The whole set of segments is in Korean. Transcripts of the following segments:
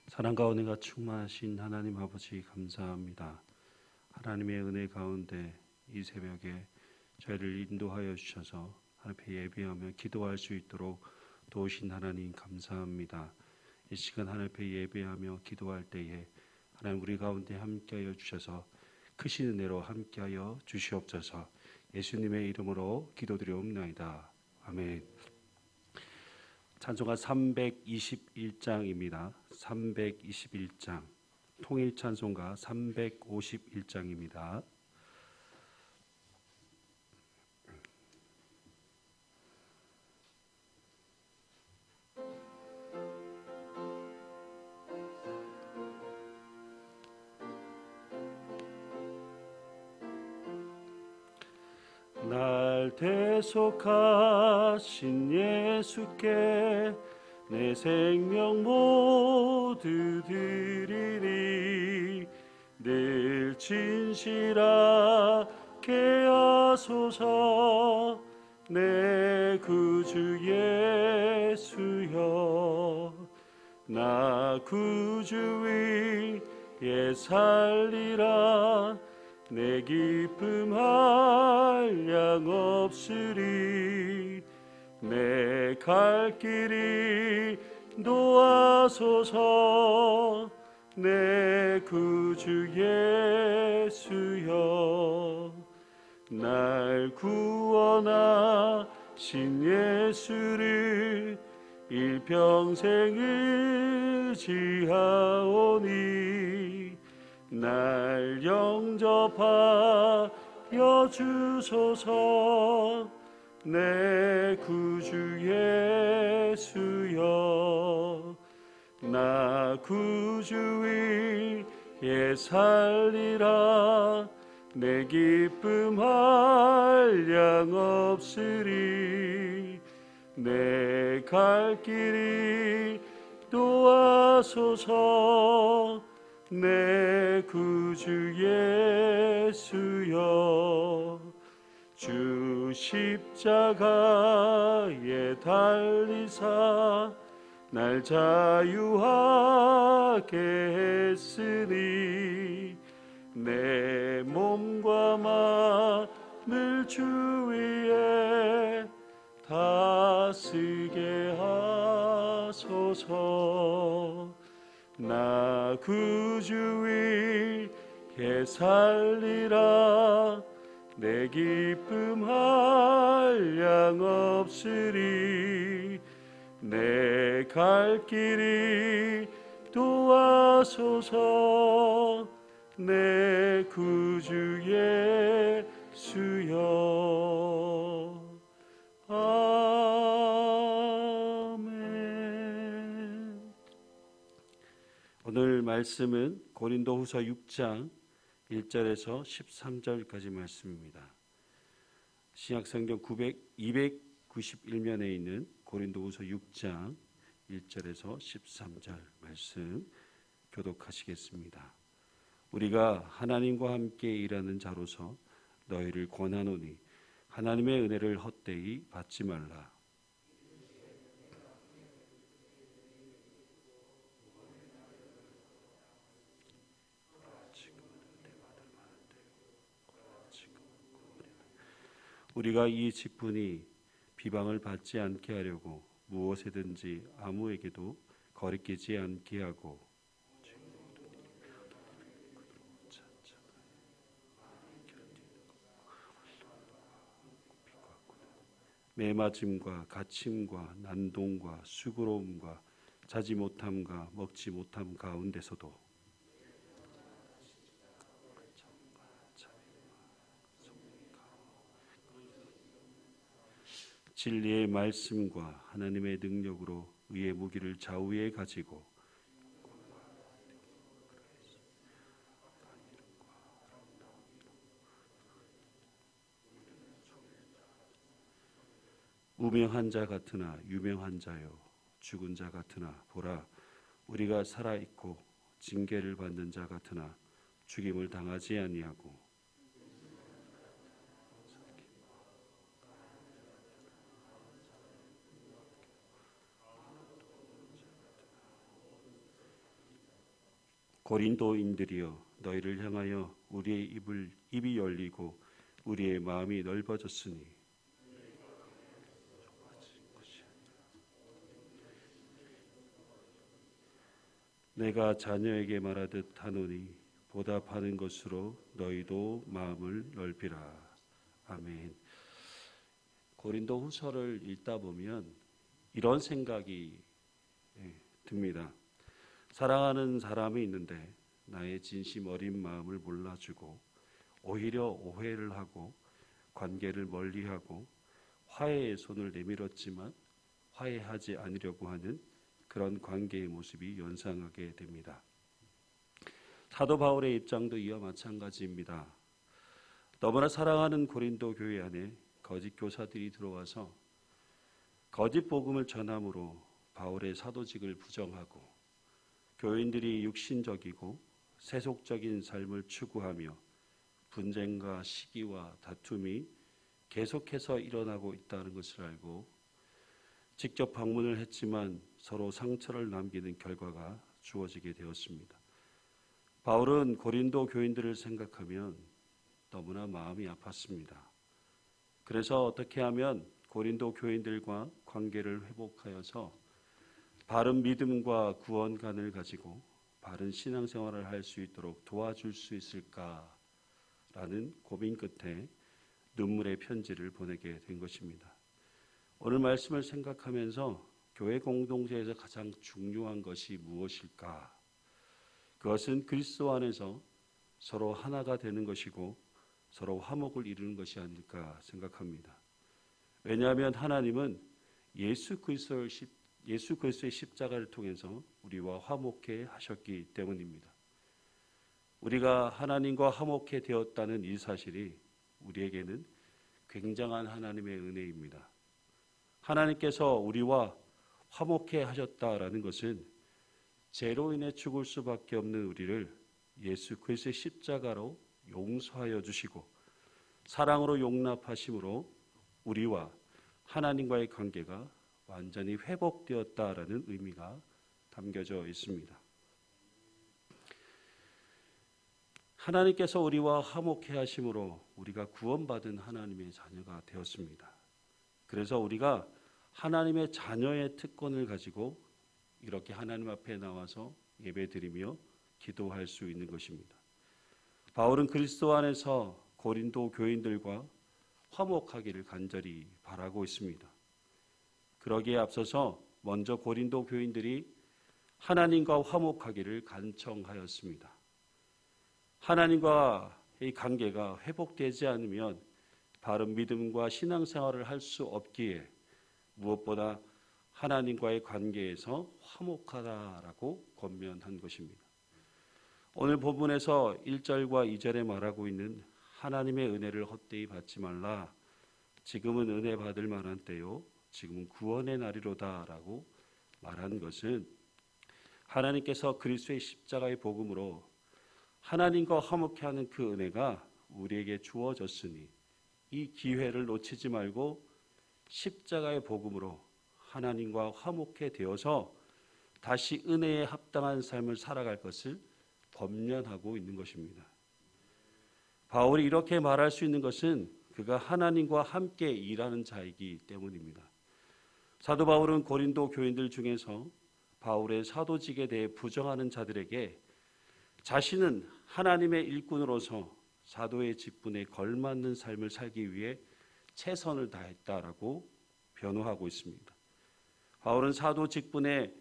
사랑과 은혜가 충만하신 하나님 아버지 감사합니다. 하나님의 은혜 가운데 이 새벽에 저희를 인도하여 주셔서 하나님 앞에 예배하며 기도할 수 있도록 도우신 하나님 감사합니다. 이 시간 하나님 앞에 예배하며 기도할 때에 하나님 우리 가운데 함께하여 주셔서 크신 은혜로 함께하여 주시옵소서. 예수님의 이름으로 기도드리옵나이다. 아멘. 찬송가 321장입니다. 321장 통일 찬송가 351장입니다. 날 대속하신 예수께 내 생명 모두 드리리. 늘 진실하게 하소서. 내 구주 예수여, 나 구주 위에 살리라. 내 기쁨 한량 없으리. 내 갈 길이 도와소서. 내 구주 예수여, 날 구원하신 예수를 일평생 의지하오니. 날 영접하여 주소서. 내 구주 예수여, 나 구주 위에 살리라. 내 기쁨 한량 없으리. 내 갈 길이 도와소서. 내 구주 예수여, 주 십자가에 달리사 날 자유하게 했으니. 내 몸과 마음을 주 위에 다스게 하소서. 나 구주 위에 살리라. 내 기쁨 한량 없으리. 내 갈 길이 도와소서. 내 구주 예수여. 아멘. 오늘 말씀은 고린도후서 6장 1절에서 13절까지 말씀입니다. 신약성경 291면에 있는 고린도후서 6장 1절에서 13절 말씀 교독하시겠습니다. 우리가 하나님과 함께 일하는 자로서 너희를 권하노니 하나님의 은혜를 헛되이 받지 말라. 우리가 이 직분이 비방을 받지 않게 하려고 무엇에든지 아무에게도 거리끼지 않게 하고, 매맞음과 갇힘과 난동과 수고로움과 자지 못함과 먹지 못함 가운데서도 진리의 말씀과 하나님의 능력으로 의의 무기를 좌우에 가지고 무명한 자 같으나 유명한 자요, 죽은 자 같으나 보라, 우리가 살아있고 징계를 받는 자 같으나 죽임을 당하지 아니하고 고린도인들이여 너희를 향하여 우리의 입이 열리고 우리의 마음이 넓어졌으니 내가 자녀에게 말하듯 하노니 보답하는 것으로 너희도 마음을 넓히라. 아멘. 고린도 후서를 읽다 보면 이런 생각이 듭니다. 사랑하는 사람이 있는데 나의 진심 어린 마음을 몰라주고 오히려 오해를 하고 관계를 멀리하고 화해의 손을 내밀었지만 화해하지 않으려고 하는 그런 관계의 모습이 연상하게 됩니다. 사도 바울의 입장도 이와 마찬가지입니다. 너무나 사랑하는 고린도 교회 안에 거짓 교사들이 들어와서 거짓 복음을 전함으로 바울의 사도직을 부정하고 교인들이 육신적이고 세속적인 삶을 추구하며 분쟁과 시기와 다툼이 계속해서 일어나고 있다는 것을 알고 직접 방문을 했지만 서로 상처를 남기는 결과가 주어지게 되었습니다. 바울은 고린도 교인들을 생각하면 너무나 마음이 아팠습니다. 그래서 어떻게 하면 고린도 교인들과 관계를 회복하여서 바른 믿음과 구원관을 가지고 바른 신앙생활을 할 수 있도록 도와줄 수 있을까라는 고민 끝에 눈물의 편지를 보내게 된 것입니다. 오늘 말씀을 생각하면서 교회 공동체에서 가장 중요한 것이 무엇일까? 그것은 그리스도 안에서 서로 하나가 되는 것이고 서로 화목을 이루는 것이 아닐까 생각합니다. 왜냐하면 하나님은 예수 그리스도의 십자가를 통해서 우리와 화목해 하셨기 때문입니다. 우리가 하나님과 화목해 되었다는 이 사실이 우리에게는 굉장한 하나님의 은혜입니다. 하나님께서 우리와 화목해 하셨다라는 것은 죄로 인해 죽을 수밖에 없는 우리를 예수 그리스도의 십자가로 용서하여 주시고 사랑으로 용납하심으로 우리와 하나님과의 관계가 완전히 회복되었다라는 의미가 담겨져 있습니다. 하나님께서 우리와 화목해 하심으로 우리가 구원받은 하나님의 자녀가 되었습니다. 그래서 우리가 하나님의 자녀의 특권을 가지고 이렇게 하나님 앞에 나와서 예배드리며 기도할 수 있는 것입니다. 바울은 그리스도 안에서 고린도 교인들과 화목하기를 간절히 바라고 있습니다. 그러기에 앞서서 먼저 고린도 교인들이 하나님과 화목하기를 간청하였습니다. 하나님과의 관계가 회복되지 않으면 바른 믿음과 신앙생활을 할 수 없기에 무엇보다 하나님과의 관계에서 화목하다라고 권면한 것입니다. 오늘 본문에서 1절과 2절에 말하고 있는 하나님의 은혜를 헛되이 받지 말라. 지금은 은혜 받을 만한 때요. 지금은 구원의 날이로다라고 말한 것은 하나님께서 그리스도의 십자가의 복음으로 하나님과 화목해 하는 그 은혜가 우리에게 주어졌으니 이 기회를 놓치지 말고 십자가의 복음으로 하나님과 화목해 되어서 다시 은혜에 합당한 삶을 살아갈 것을 권면하고 있는 것입니다. 바울이 이렇게 말할 수 있는 것은 그가 하나님과 함께 일하는 자이기 때문입니다. 사도 바울은 고린도 교인들 중에서 바울의 사도직에 대해 부정하는 자들에게 자신은 하나님의 일꾼으로서 사도의 직분에 걸맞는 삶을 살기 위해 최선을 다했다라고 변호하고 있습니다. 바울은 사도 직분에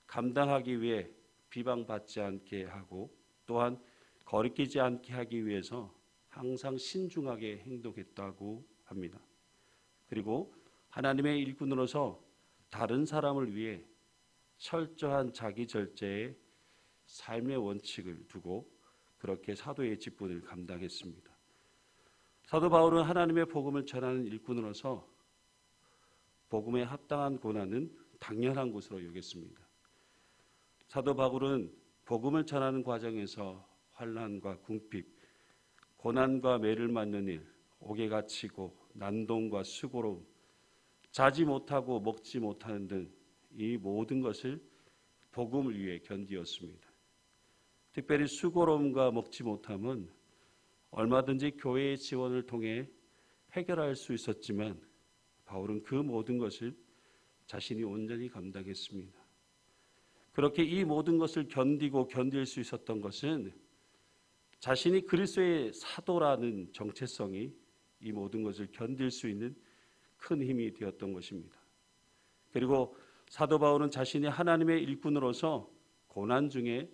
감당하기 위해 비방받지 않게 하고 또한 거리끼지 않게 하기 위해서 항상 신중하게 행동했다고 합니다. 그리고 하나님의 일꾼으로서 다른 사람을 위해 철저한 자기 절제의 삶의 원칙을 두고 그렇게 사도의 직분을 감당했습니다. 사도 바울은 하나님의 복음을 전하는 일꾼으로서 복음에 합당한 고난은 당연한 것으로 여겼습니다. 사도 바울은 복음을 전하는 과정에서 환난과 궁핍, 고난과 매를 맞는 일, 옥에 갇히고 난동과 수고로움, 자지 못하고 먹지 못하는 등 이 모든 것을 복음을 위해 견디었습니다. 특별히 수고로움과 먹지 못함은 얼마든지 교회의 지원을 통해 해결할 수 있었지만 바울은 그 모든 것을 자신이 온전히 감당했습니다. 그렇게 이 모든 것을 견디고 견딜 수 있었던 것은 자신이 그리스도의 사도라는 정체성이 이 모든 것을 견딜 수 있는 큰 힘이 되었던 것입니다. 그리고 사도 바울은 자신이 하나님의 일꾼으로서 고난 중에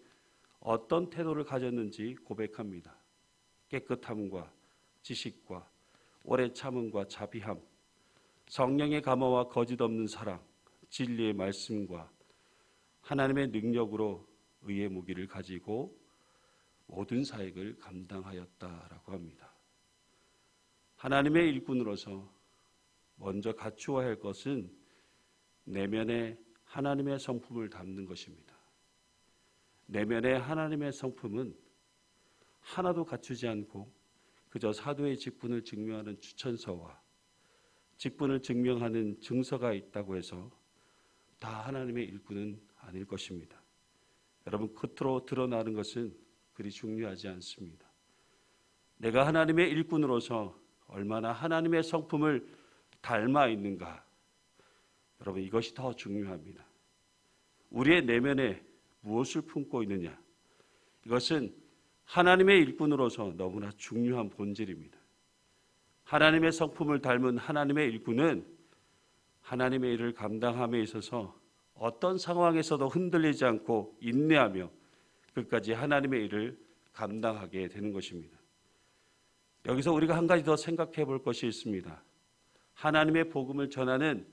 어떤 태도를 가졌는지 고백합니다. 깨끗함과 지식과 오래 참음과 자비함, 성령의 감화와 거짓 없는 사랑, 진리의 말씀과 하나님의 능력으로 의의 무기를 가지고 모든 사역을 감당하였다라고 합니다. 하나님의 일꾼으로서 먼저 갖추어야 할 것은 내면에 하나님의 성품을 담는 것입니다. 내면의 하나님의 성품은 하나도 갖추지 않고 그저 사도의 직분을 증명하는 추천서와 직분을 증명하는 증서가 있다고 해서 다 하나님의 일꾼은 아닐 것입니다. 여러분, 겉으로 드러나는 것은 그리 중요하지 않습니다. 내가 하나님의 일꾼으로서 얼마나 하나님의 성품을 닮아 있는가, 여러분, 이것이 더 중요합니다. 우리의 내면에 무엇을 품고 있느냐, 이것은 하나님의 일꾼으로서 너무나 중요한 본질입니다. 하나님의 성품을 닮은 하나님의 일꾼은 하나님의 일을 감당함에 있어서 어떤 상황에서도 흔들리지 않고 인내하며 끝까지 하나님의 일을 감당하게 되는 것입니다. 여기서 우리가 한 가지 더 생각해 볼 것이 있습니다. 하나님의 복음을 전하는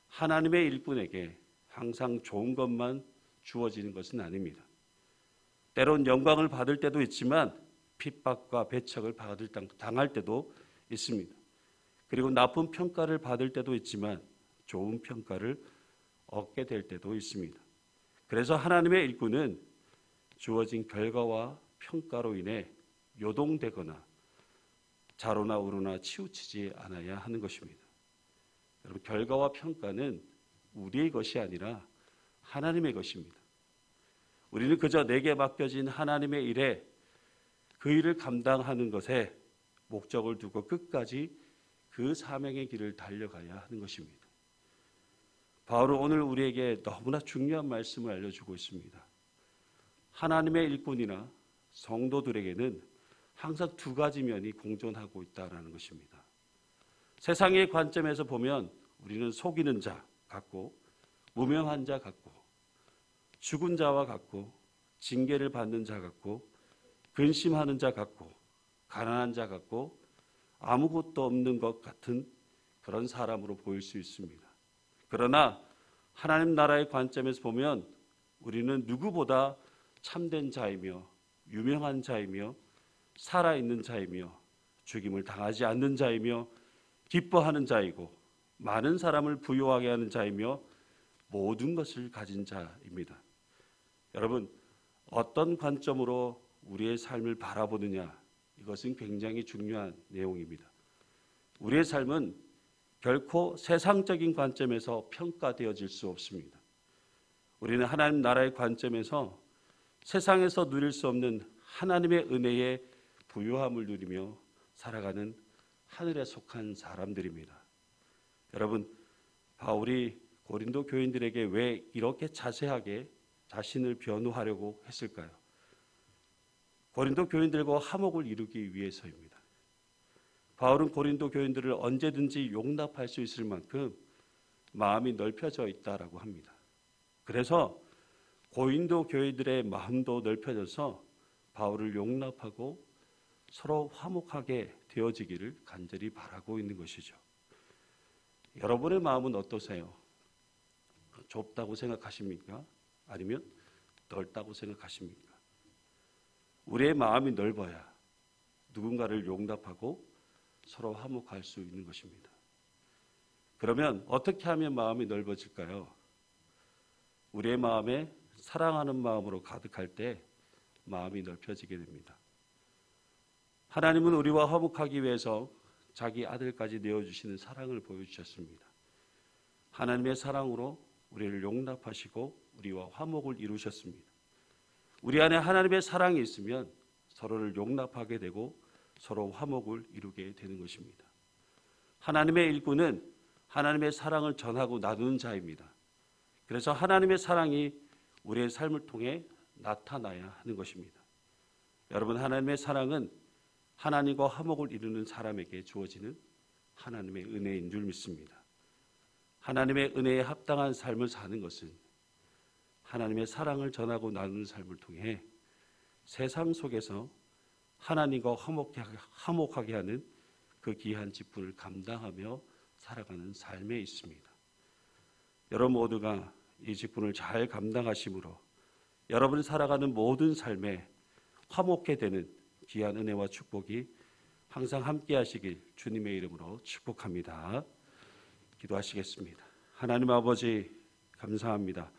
하나님의 일꾼에게 항상 좋은 것만 주어지는 것은 아닙니다. 때론 영광을 받을 때도 있지만 핍박과 배척을 당할 때도 있습니다. 그리고 나쁜 평가를 받을 때도 있지만 좋은 평가를 얻게 될 때도 있습니다. 그래서 하나님의 일꾼은 주어진 결과와 평가로 인해 요동되거나 좌로나 우로나 치우치지 않아야 하는 것입니다. 여러분, 결과와 평가는 우리의 것이 아니라 하나님의 것입니다. 우리는 그저 내게 맡겨진 하나님의 일에 그 일을 감당하는 것에 목적을 두고 끝까지 그 사명의 길을 달려가야 하는 것입니다. 바울은 오늘 우리에게 너무나 중요한 말씀을 알려주고 있습니다. 하나님의 일꾼이나 성도들에게는 항상 두 가지 면이 공존하고 있다는 것입니다. 세상의 관점에서 보면 우리는 속이는 자 같고 무명한 자 같고 죽은 자와 같고 징계를 받는 자 같고 근심하는 자 같고 가난한 자 같고 아무것도 없는 것 같은 그런 사람으로 보일 수 있습니다. 그러나 하나님 나라의 관점에서 보면 우리는 누구보다 참된 자이며 유명한 자이며 살아있는 자이며 죽임을 당하지 않는 자이며 기뻐하는 자이고 많은 사람을 부유하게 하는 자이며 모든 것을 가진 자입니다. 여러분, 어떤 관점으로 우리의 삶을 바라보느냐, 이것은 굉장히 중요한 내용입니다. 우리의 삶은 결코 세상적인 관점에서 평가되어질 수 없습니다. 우리는 하나님 나라의 관점에서 세상에서 누릴 수 없는 하나님의 은혜의 부유함을 누리며 살아가는 하늘에 속한 사람들입니다. 여러분, 바울이 고린도 교인들에게 왜 이렇게 자세하게 자신을 변호하려고 했을까요? 고린도 교인들과 화목을 이루기 위해서입니다. 바울은 고린도 교인들을 언제든지 용납할 수 있을 만큼 마음이 넓혀져 있다라고 합니다. 그래서 고린도 교인들의 마음도 넓혀져서 바울을 용납하고 서로 화목하게 되어지기를 간절히 바라고 있는 것이죠. 여러분의 마음은 어떠세요? 좁다고 생각하십니까? 아니면 넓다고 생각하십니까? 우리의 마음이 넓어야 누군가를 용납하고 서로 화목할 수 있는 것입니다. 그러면 어떻게 하면 마음이 넓어질까요? 우리의 마음에 사랑하는 마음으로 가득할 때 마음이 넓혀지게 됩니다. 하나님은 우리와 화목하기 위해서 자기 아들까지 내어주시는 사랑을 보여주셨습니다. 하나님의 사랑으로 우리를 용납하시고 우리와 화목을 이루셨습니다. 우리 안에 하나님의 사랑이 있으면 서로를 용납하게 되고 서로 화목을 이루게 되는 것입니다. 하나님의 일꾼은 하나님의 사랑을 전하고 나누는 자입니다. 그래서 하나님의 사랑이 우리의 삶을 통해 나타나야 하는 것입니다. 여러분, 하나님의 사랑은 하나님과 화목을 이루는 사람에게 주어지는 하나님의 은혜인 줄 믿습니다. 하나님의 은혜에 합당한 삶을 사는 것은 하나님의 사랑을 전하고 나누는 삶을 통해 세상 속에서 하나님과 화목하게 하는 그 귀한 직분을 감당하며 살아가는 삶에 있습니다. 여러분 모두가 이 직분을 잘 감당하심으로 여러분이 살아가는 모든 삶에 화목해 되는 귀한 은혜와 축복이 항상 함께 하시길 주님의 이름으로 축복합니다. 기도하시겠습니다. 하나님 아버지, 감사합니다.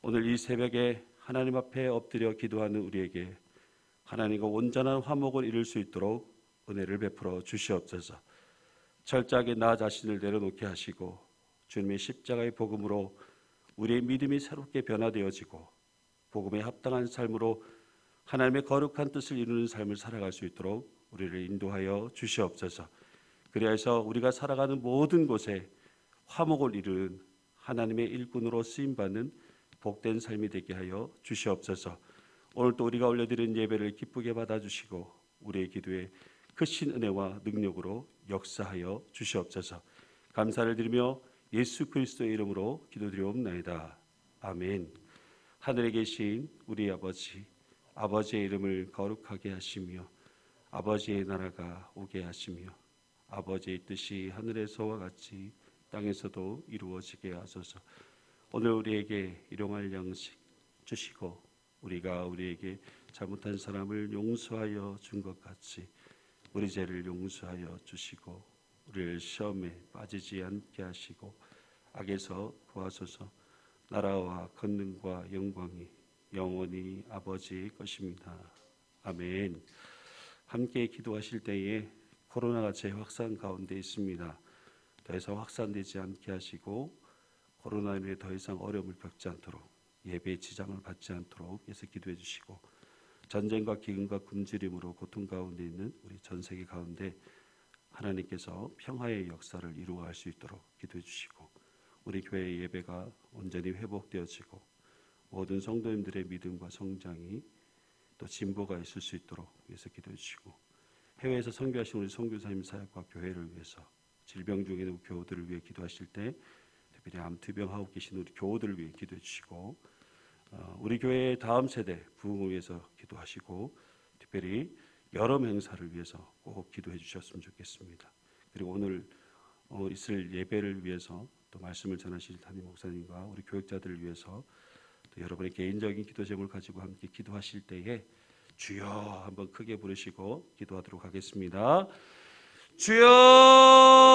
오늘 이 새벽에 하나님 앞에 엎드려 기도하는 우리에게 하나님과 온전한 화목을 이룰 수 있도록 은혜를 베풀어 주시옵소서. 철저하게 나 자신을 내려놓게 하시고 주님의 십자가의 복음으로 우리의 믿음이 새롭게 변화되어지고 복음에 합당한 삶으로 하나님의 거룩한 뜻을 이루는 삶을 살아갈 수 있도록 우리를 인도하여 주시옵소서. 그리하여서 우리가 살아가는 모든 곳에 화목을 이루는 하나님의 일꾼으로 쓰임받는 복된 삶이 되게 하여 주시옵소서. 오늘 또 우리가 올려드린 예배를 기쁘게 받아주시고 우리의 기도에 크신 은혜와 능력으로 역사하여 주시옵소서. 감사를 드리며 예수 그리스도의 이름으로 기도드리옵나이다. 아멘. 하늘에 계신 우리 아버지, 아버지의 이름을 거룩하게 하시며 아버지의 나라가 오게 하시며 아버지의 뜻이 하늘에서와 같이 땅에서도 이루어지게 하소서. 오늘 우리에게 일용할 양식 주시고 우리가 우리에게 잘못한 사람을 용서하여 준 것 같이 우리 죄를 용서하여 주시고 우리를 시험에 빠지지 않게 하시고 악에서 구하소서. 나라와 권능과 영광이 영원히 아버지의 것입니다. 아멘. 함께 기도하실 때에 코로나가 재확산 가운데 있습니다. 더 이상 확산되지 않게 하시고 코로나로 인해 더 이상 어려움을 겪지 않도록 예배에 지장을 받지 않도록 해서 기도해 주시고 전쟁과 기근과 굶주림으로 고통 가운데 있는 우리 전 세계 가운데 하나님께서 평화의 역사를 이루어갈 수 있도록 기도해 주시고 우리 교회의 예배가 온전히 회복되어지고 모든 성도님들의 믿음과 성장이 또 진보가 있을 수 있도록 위해서 기도해 주시고 해외에서 선교하신 우리 선교사님 사역과 교회를 위해서 질병 중에 있는 교우들을 위해 기도하실 때 특별히 암투병하고 계신 우리 교우들을 위해 기도해 주시고 우리 교회의 다음 세대 부흥을 위해서 기도하시고 특별히 여름 행사를 위해서 꼭 기도해 주셨으면 좋겠습니다. 그리고 오늘 있을 예배를 위해서 또 말씀을 전하실 담임 목사님과 우리 교육자들을 위해서 또 여러분의 개인적인 기도 제목을 가지고 함께 기도하실 때에 주여 한번 크게 부르시고 기도하도록 하겠습니다. 주여